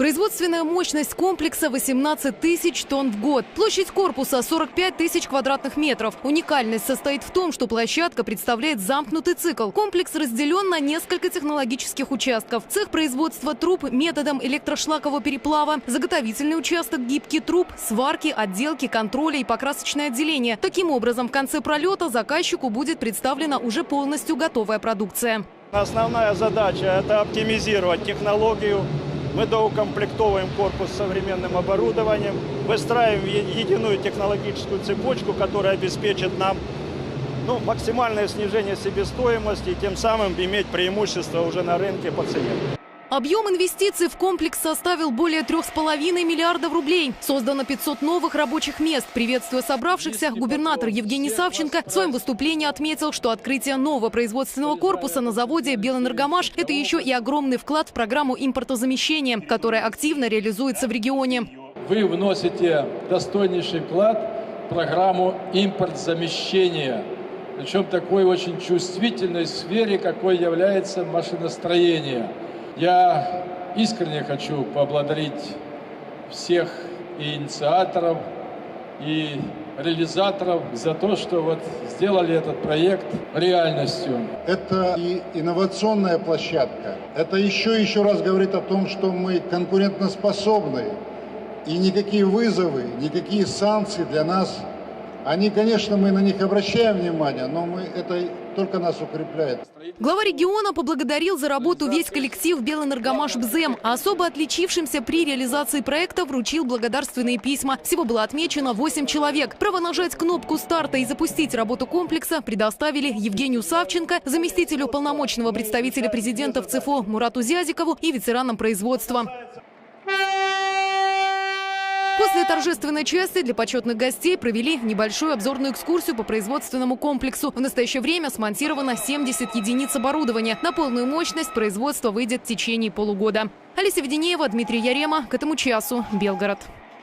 Производственная мощность комплекса 18 тысяч тонн в год. Площадь корпуса 45 тысяч квадратных метров. Уникальность состоит в том, что площадка представляет замкнутый цикл. Комплекс разделен на несколько технологических участков. Цех производства труб методом электрошлакового переплава, заготовительный участок, гибкий труб, сварки, отделки, контроля и покрасочное отделение. Таким образом, в конце пролета заказчику будет представлена уже полностью готовая продукция. Основная задача – это оптимизировать технологию. Мы доукомплектовываем корпус современным оборудованием, выстраиваем единую технологическую цепочку, которая обеспечит нам максимальное снижение себестоимости и тем самым иметь преимущество уже на рынке по цене. Объем инвестиций в комплекс составил более 3,5 миллиардов рублей. Создано 500 новых рабочих мест. Приветствуя собравшихся, губернатор Евгений Савченко в своем выступлении отметил, что открытие нового производственного корпуса на заводе «Белэнергомаш» – это еще и огромный вклад в программу импортозамещения, которая активно реализуется в регионе. Вы вносите достойнейший вклад в программу импортозамещения, причем такой очень чувствительной сфере, какой является машиностроение. Я искренне хочу поблагодарить всех и инициаторов, и реализаторов за то, что сделали этот проект реальностью. Это и инновационная площадка. Это еще раз говорит о том, что мы конкурентоспособны. И никакие вызовы, никакие санкции для нас, они, конечно, мы на них обращаем внимание, но это только нас укрепляет. Глава региона поблагодарил за работу весь коллектив «Белэнергомаш БЗЭМ», а особо отличившимся при реализации проекта вручил благодарственные письма. Всего было отмечено 8 человек. Право нажать кнопку старта и запустить работу комплекса предоставили Евгению Савченко, заместителю полномочного представителя президента в ЦФО Мурату Зязикову и ветеранам производства. После торжественной части для почетных гостей провели небольшую обзорную экскурсию по производственному комплексу. В настоящее время смонтировано 70 единиц оборудования. На полную мощность производство выйдет в течение полугода. Олеся Веденеева, Дмитрий Ярема. К этому часу. Белгород.